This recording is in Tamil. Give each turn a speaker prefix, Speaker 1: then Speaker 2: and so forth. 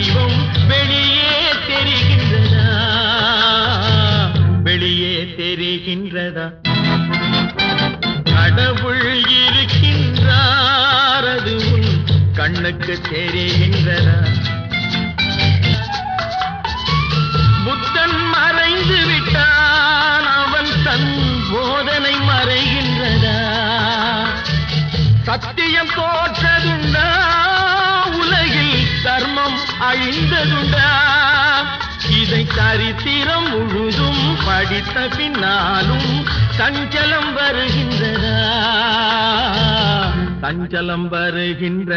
Speaker 1: தெய்வம் வெளியே தெரிகின்றதா? வெளியே தெரிகின்றதா? கடவுள் இருக்கின்றார், அது உன் கண்ணுக்கு தெரிகின்றதா? புத்தன் மறைந்து விட்டான், அவன் தன் போதனை மறைகின்றதா? சத்தியம் தோற்றதுண்டா? உலகில் தர்மம் அழிந்ததுண்டா? இதை சரித்திரம் முழுதும் படித்த பின்னாலும் சஞ்சலம் வருகின்றதா? சஞ்சலம் வருகின்ற